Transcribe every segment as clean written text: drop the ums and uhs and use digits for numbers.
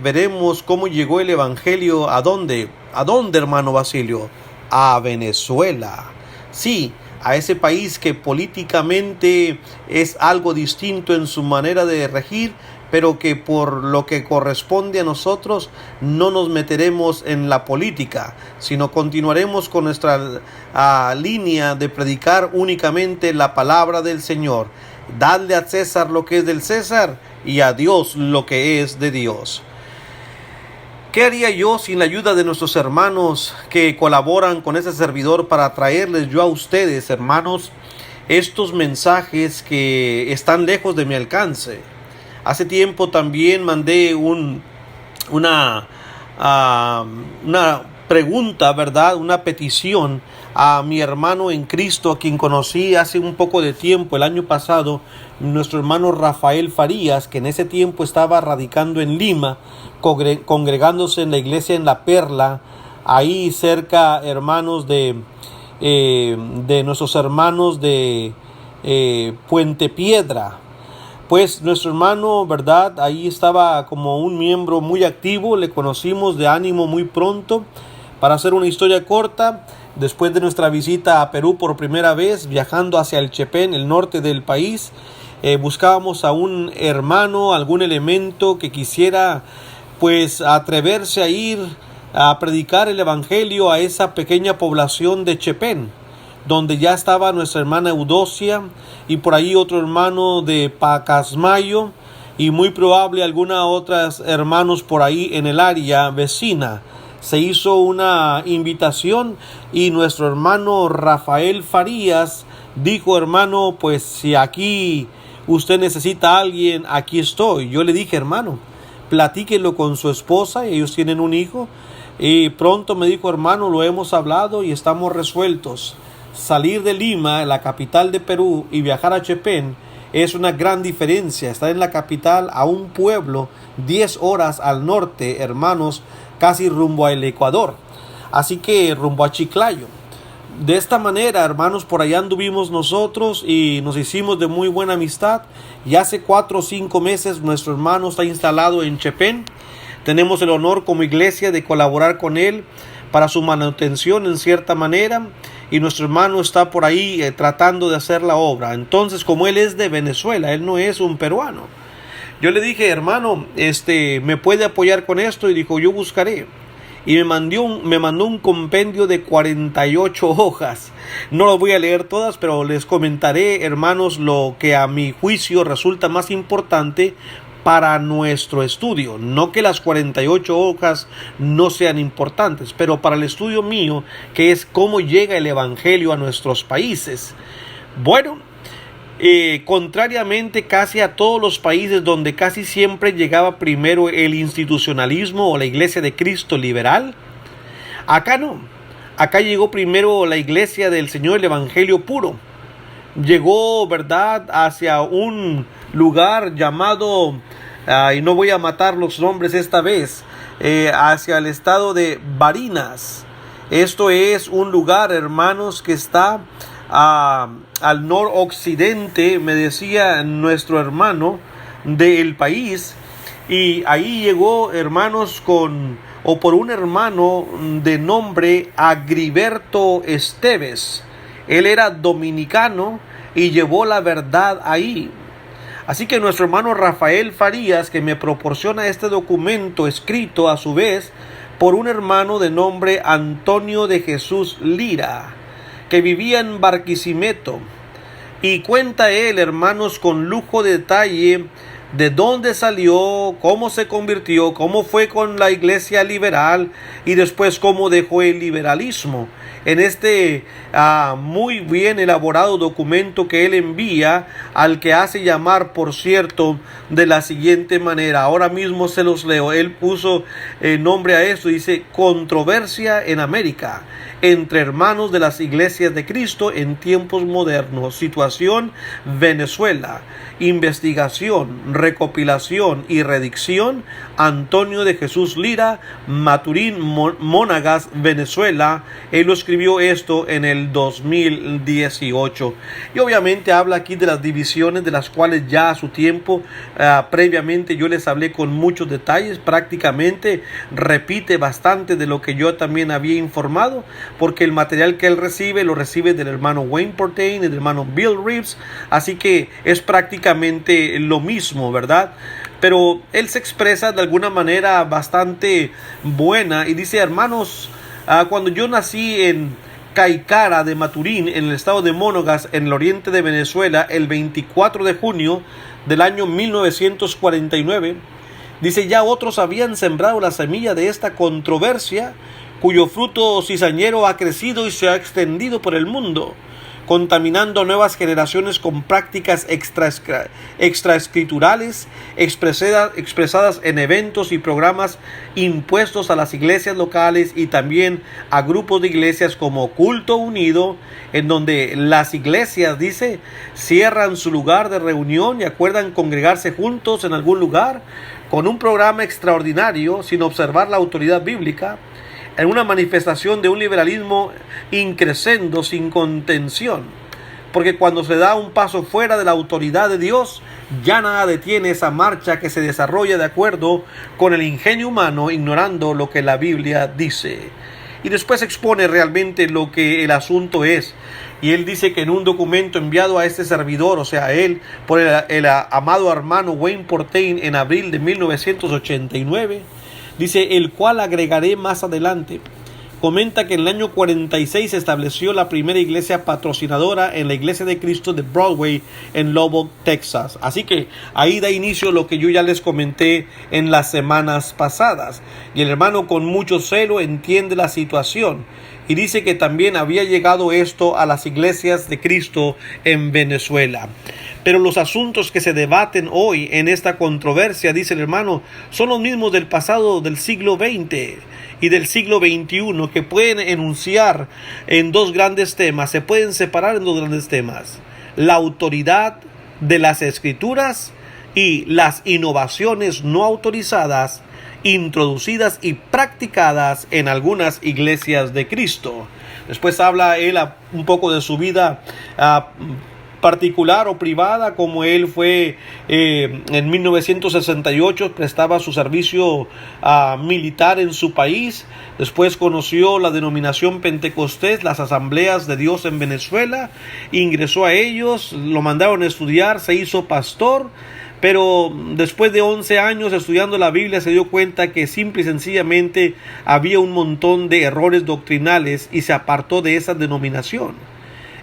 Veremos cómo llegó el evangelio a dónde. ¿A dónde, hermano Basilio? A Venezuela. Sí, a ese país que políticamente es algo distinto en su manera de regir, pero que por lo que corresponde a nosotros no nos meteremos en la política, sino continuaremos con nuestra línea de predicar únicamente la palabra del Señor. Dadle a César lo que es del César y a Dios lo que es de Dios. ¿Qué haría yo sin la ayuda de nuestros hermanos que colaboran con este servidor para traerles yo a ustedes, hermanos, estos mensajes que están lejos de mi alcance? Hace tiempo también mandé una pregunta, ¿verdad? Una petición a mi hermano en Cristo, a quien conocí hace un poco de tiempo, el año pasado, nuestro hermano Rafael Farías, que en ese tiempo estaba radicando en Lima, congregándose en la iglesia en La Perla, ahí cerca, hermanos, de nuestros hermanos de Puente Piedra. Pues nuestro hermano, ¿verdad? Ahí estaba como un miembro muy activo, le conocimos de ánimo muy pronto. Para hacer una historia corta, después de nuestra visita a Perú por primera vez, viajando hacia el Chepén, el norte del país, buscábamos a un hermano, algún elemento que quisiera pues atreverse a ir a predicar el evangelio a esa pequeña población de Chepén, donde ya estaba nuestra hermana Eudocia y por ahí otro hermano de Pacasmayo y muy probable algunas otras hermanos por ahí en el área vecina. Se hizo una invitación y nuestro hermano Rafael Farías dijo: hermano, pues si aquí usted necesita a alguien, aquí estoy. Yo le dije: hermano, platíquelo con su esposa, ellos tienen un hijo. Y pronto me dijo: hermano, lo hemos hablado y estamos resueltos. Salir de Lima, la capital de Perú, y viajar a Chepén es una gran diferencia. Estar en la capital a un pueblo 10 horas al norte, hermanos, casi rumbo al Ecuador. Así que rumbo a Chiclayo. De esta manera, hermanos, por allá anduvimos nosotros y nos hicimos de muy buena amistad. Y hace 4 o 5 meses nuestro hermano está instalado en Chepén. Tenemos el honor como iglesia de colaborar con él para su manutención en cierta manera. Y nuestro hermano está por ahí tratando de hacer la obra. Entonces, como él es de Venezuela, él no es un peruano. Yo le dije: hermano, ¿me puede apoyar con esto? Y dijo: yo buscaré. Y me mandó un compendio de 48 hojas. No lo voy a leer todas, pero les comentaré, hermanos, lo que a mi juicio resulta más importante para nuestro estudio. No que las 48 hojas no sean importantes, pero para el estudio mío, que es cómo llega el evangelio a nuestros países. Bueno, contrariamente casi a todos los países donde casi siempre llegaba primero el institucionalismo o la iglesia de Cristo liberal, acá no. Acá llegó primero la iglesia del Señor, el evangelio puro. Llegó, ¿verdad?, hacia un lugar llamado, y no voy a matar los nombres esta vez, hacia el estado de Barinas. Esto es un lugar, hermanos, que está al noroccidente, me decía nuestro hermano, del país. Y ahí llegó, hermanos, por un hermano de nombre Agriberto Esteves. Él era dominicano y llevó la verdad ahí. Así que nuestro hermano Rafael Farías, que me proporciona este documento escrito a su vez por un hermano de nombre Antonio de Jesús Lira, que vivía en Barquisimeto, y cuenta él, hermanos, con lujo de detalle de dónde salió, cómo se convirtió, cómo fue con la iglesia liberal y después cómo dejó el liberalismo. En este muy bien elaborado documento que él envía, al que hace llamar, por cierto, de la siguiente manera. Ahora mismo se los leo. Él puso nombre a esto, dice: controversia en América entre hermanos de las iglesias de Cristo en tiempos modernos. Situación: Venezuela. Investigación: recopilación y redicción Antonio de Jesús Lira, Maturín, Monagas, Venezuela. Él lo escribió esto en el 2018. Y obviamente habla aquí de las divisiones de las cuales ya a su tiempo previamente yo les hablé con muchos detalles. Prácticamente repite bastante de lo que yo también había informado, porque el material que él recibe lo recibe del hermano Wayne Portain y del hermano Bill Reeves, así que es prácticamente lo mismo, ¿verdad? Pero él se expresa de alguna manera bastante buena y dice: hermanos, cuando yo nací en Caicara de Maturín, en el estado de Monagas, en el oriente de Venezuela, el 24 de junio del año 1949, dice, ya otros habían sembrado la semilla de esta controversia, cuyo fruto cizañero ha crecido y se ha extendido por el mundo, contaminando a nuevas generaciones con prácticas extraescriturales expresadas en eventos y programas impuestos a las iglesias locales y también a grupos de iglesias como Culto Unido, en donde las iglesias, dice, cierran su lugar de reunión y acuerdan congregarse juntos en algún lugar con un programa extraordinario sin observar la autoridad bíblica, en una manifestación de un liberalismo increscendo sin contención, porque cuando se da un paso fuera de la autoridad de Dios, ya nada detiene esa marcha que se desarrolla de acuerdo con el ingenio humano, ignorando lo que la Biblia dice. Y después expone realmente lo que el asunto es. Y él dice que en un documento enviado a este servidor, o sea, a él, por el amado hermano Wayne Portain en abril de 1989, dice, el cual agregaré más adelante, comenta que en el año 46 se estableció la primera iglesia patrocinadora en la Iglesia de Cristo de Broadway en Lubbock, Texas. Así que ahí da inicio lo que yo ya les comenté en las semanas pasadas. Y el hermano con mucho celo entiende la situación y dice que también había llegado esto a las iglesias de Cristo en Venezuela. Pero los asuntos que se debaten hoy en esta controversia, dice el hermano, son los mismos del pasado del siglo XX y del siglo XXI, que pueden enunciar en dos grandes temas, se pueden separar en dos grandes temas: la autoridad de las escrituras y las innovaciones no autorizadas introducidas y practicadas en algunas iglesias de Cristo. Después habla él un poco de su vida particular o privada, como él fue en 1968 prestaba su servicio militar en su país. Después conoció la denominación Pentecostés, las Asambleas de Dios en Venezuela, ingresó a ellos, lo mandaron a estudiar, se hizo pastor. Pero después de 11 años estudiando la Biblia se dio cuenta que simple y sencillamente había un montón de errores doctrinales y se apartó de esa denominación.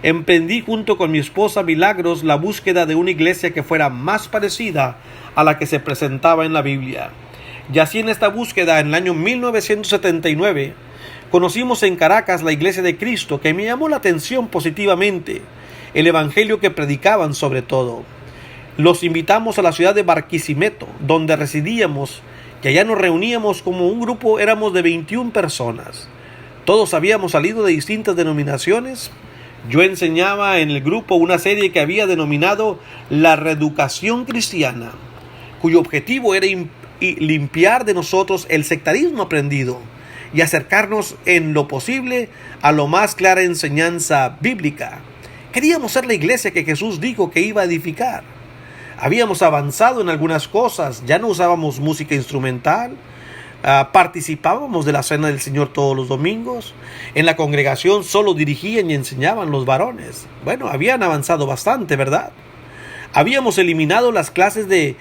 Emprendí junto con mi esposa Milagros la búsqueda de una iglesia que fuera más parecida a la que se presentaba en la Biblia. Y así en esta búsqueda, en el año 1979, conocimos en Caracas la Iglesia de Cristo, que me llamó la atención positivamente, el evangelio que predicaban sobre todo. Los invitamos a la ciudad de Barquisimeto, donde residíamos, y allá nos reuníamos como un grupo, éramos de 21 personas. Todos habíamos salido de distintas denominaciones. Yo enseñaba en el grupo una serie que había denominado La Reeducación Cristiana, cuyo objetivo era limpiar de nosotros el sectarismo aprendido y acercarnos en lo posible a lo más clara enseñanza bíblica. Queríamos ser la iglesia que Jesús dijo que iba a edificar. Habíamos avanzado en algunas cosas, ya no usábamos música instrumental, participábamos de la cena del Señor todos los domingos, en la congregación solo dirigían y enseñaban los varones. Bueno, habían avanzado bastante, ¿verdad? Habíamos eliminado las clases de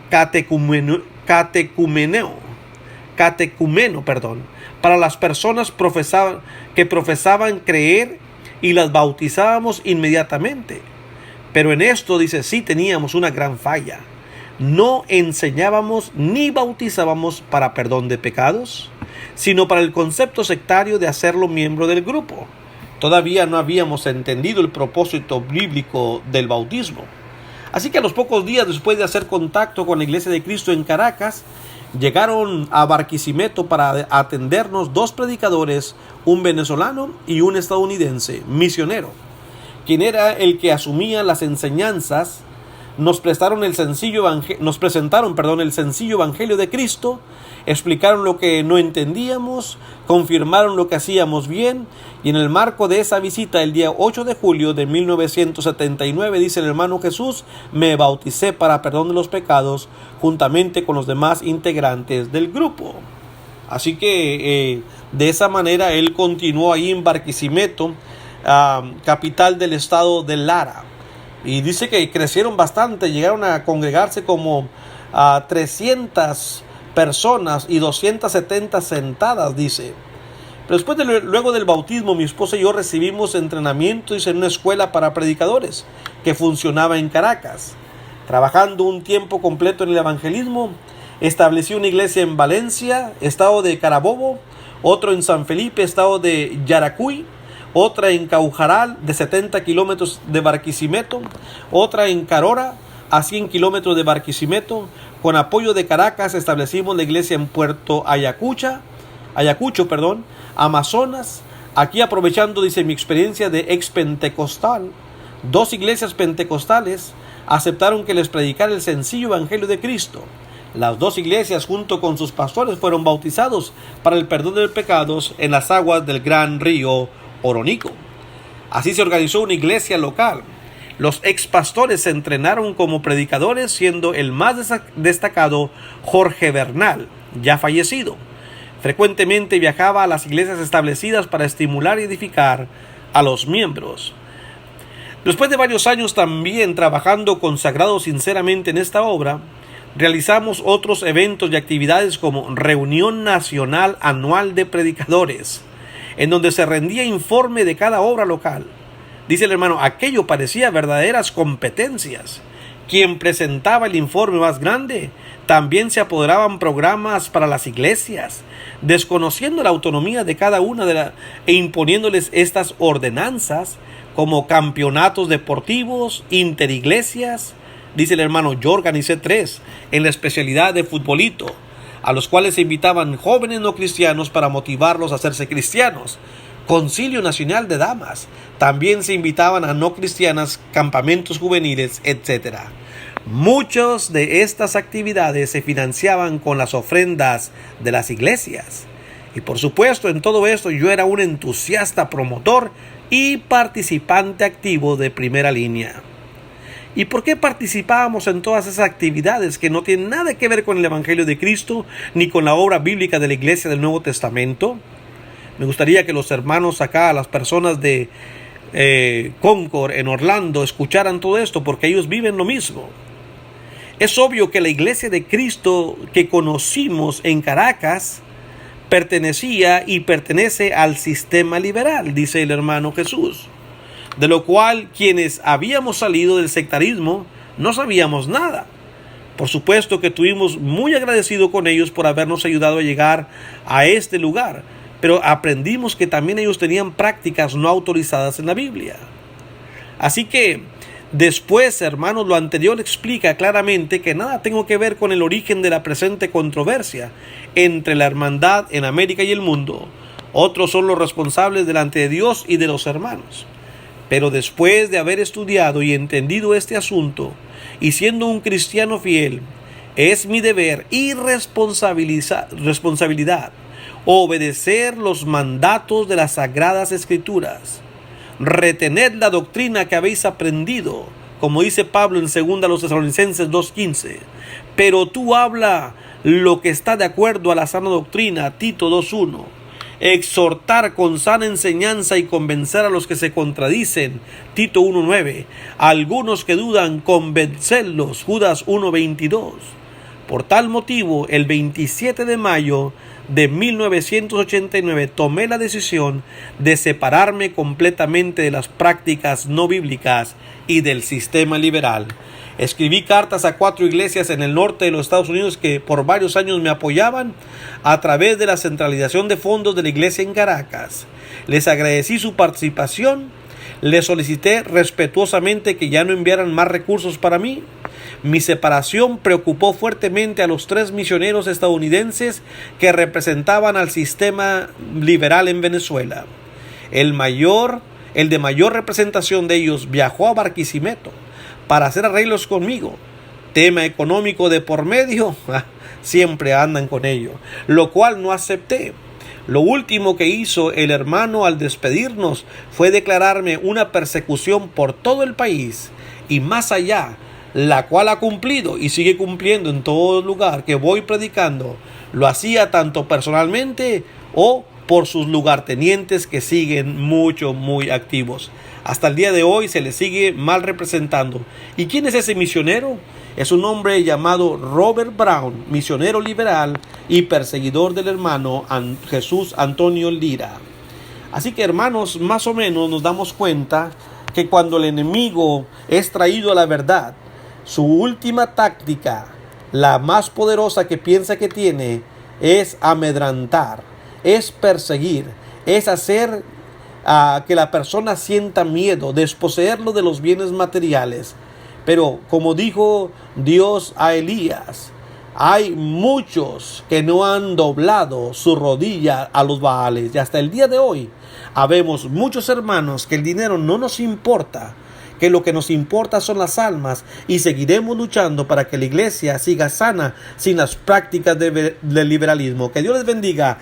catecumeno, para las personas que profesaban creer, y las bautizábamos inmediatamente. Pero en esto, dice, sí teníamos una gran falla. No enseñábamos ni bautizábamos para perdón de pecados, sino para el concepto sectario de hacerlo miembro del grupo. Todavía no habíamos entendido el propósito bíblico del bautismo. Así que a los pocos días después de hacer contacto con la Iglesia de Cristo en Caracas, llegaron a Barquisimeto para atendernos dos predicadores, un venezolano y un estadounidense, misionero, quien era el que asumía las enseñanzas Nos presentaron el sencillo evangelio de Cristo, explicaron lo que no entendíamos, confirmaron lo que hacíamos bien, y en el marco de esa visita, el día 8 de julio de 1979, dice el hermano Jesús, me bauticé para perdón de los pecados, juntamente con los demás integrantes del grupo. Así que de esa manera él continuó ahí en Barquisimeto, capital del estado de Lara. Y dice que crecieron bastante, llegaron a congregarse como 300 personas y 270 sentadas, dice. Pero luego del bautismo, mi esposa y yo recibimos entrenamiento en una escuela para predicadores que funcionaba en Caracas. Trabajando un tiempo completo en el evangelismo, establecí una iglesia en Valencia, estado de Carabobo, otro en San Felipe, estado de Yaracuy, otra en Caujaral, de 70 kilómetros de Barquisimeto, otra en Carora, a 100 kilómetros de Barquisimeto. Con apoyo de Caracas establecimos la iglesia en Puerto Ayacucho, Amazonas. Aquí, aprovechando, dice, mi experiencia de ex pentecostal, 2 iglesias pentecostales aceptaron que les predicara el sencillo evangelio de Cristo. Las 2 iglesias, junto con sus pastores, fueron bautizados para el perdón de pecados en las aguas del gran río Oronico. Así se organizó una iglesia local. Los ex pastores se entrenaron como predicadores, siendo el más destacado Jorge Bernal, ya fallecido. Frecuentemente viajaba a las iglesias establecidas para estimular y edificar a los miembros. Después de varios años también trabajando consagrados sinceramente en esta obra, realizamos otros eventos y actividades como Reunión Nacional Anual de Predicadores, en donde se rendía informe de cada obra local. Dice el hermano, aquello parecía verdaderas competencias. Quien presentaba el informe más grande, también se apoderaban programas para las iglesias, desconociendo la autonomía de cada una e imponiéndoles estas ordenanzas como campeonatos deportivos, interiglesias. Dice el hermano, yo organicé 3 en la especialidad de futbolito, a los cuales se invitaban jóvenes no cristianos para motivarlos a hacerse cristianos. Concilio Nacional de Damas. También se invitaban a no cristianas, campamentos juveniles, etc. Muchas de estas actividades se financiaban con las ofrendas de las iglesias. Y por supuesto, en todo esto yo era un entusiasta promotor y participante activo de primera línea. ¿Y por qué participábamos en todas esas actividades que no tienen nada que ver con el Evangelio de Cristo ni con la obra bíblica de la Iglesia del Nuevo Testamento? Me gustaría que los hermanos acá, las personas de Concord en Orlando, escucharan todo esto, porque ellos viven lo mismo. Es obvio que la Iglesia de Cristo que conocimos en Caracas pertenecía y pertenece al sistema liberal, dice el hermano Jesús, de lo cual quienes habíamos salido del sectarismo no sabíamos nada. Por supuesto que estuvimos muy agradecidos con ellos por habernos ayudado a llegar a este lugar, pero aprendimos que también ellos tenían prácticas no autorizadas en la Biblia. Así que después, hermanos, lo anterior explica claramente que nada tengo que ver con el origen de la presente controversia entre la hermandad en América y el mundo. Otros son los responsables delante de Dios y de los hermanos. Pero después de haber estudiado y entendido este asunto, y siendo un cristiano fiel, es mi deber y responsabilidad obedecer los mandatos de las Sagradas Escrituras. Retened la doctrina que habéis aprendido, como dice Pablo en 2 Tesalonicenses 2:15. Pero tú habla lo que está de acuerdo a la sana doctrina, Tito 2:1. Exhortar con sana enseñanza y convencer a los que se contradicen, Tito 1:9. Algunos que dudan, convencerlos, Judas 1:22. Por tal motivo, el 27 de mayo de 1989 tomé la decisión de separarme completamente de las prácticas no bíblicas y del sistema liberal. Escribí cartas a 4 iglesias en el norte de los Estados Unidos que por varios años me apoyaban a través de la centralización de fondos de la iglesia en Caracas. Les agradecí su participación. Les solicité respetuosamente que ya no enviaran más recursos para mí. Mi separación preocupó fuertemente a los 3 misioneros estadounidenses que representaban al sistema liberal en Venezuela. El de mayor representación de ellos viajó a Barquisimeto para hacer arreglos conmigo. Tema económico de por medio, siempre andan con ello, lo cual no acepté. Lo último que hizo el hermano al despedirnos fue declararme una persecución por todo el país y más allá, la cual ha cumplido y sigue cumpliendo en todo lugar que voy predicando. Lo hacía tanto personalmente o por sus lugartenientes que siguen muy activos. Hasta el día de hoy se le sigue mal representando. ¿Y quién es ese misionero? Es un hombre llamado Robert Brown, misionero liberal y perseguidor del hermano Jesús Antonio Lira. Así que, hermanos, más o menos nos damos cuenta que cuando el enemigo es traído a la verdad, su última táctica, la más poderosa que piensa que tiene, es amedrantar, es perseguir, es hacer que la persona sienta miedo, desposeerlo de los bienes materiales. Pero como dijo Dios a Elías, hay muchos que no han doblado su rodilla a los Baales. Y hasta el día de hoy, habemos muchos hermanos que el dinero no nos importa, que lo que nos importa son las almas, y seguiremos luchando para que la iglesia siga sana sin las prácticas del liberalismo. Que Dios les bendiga.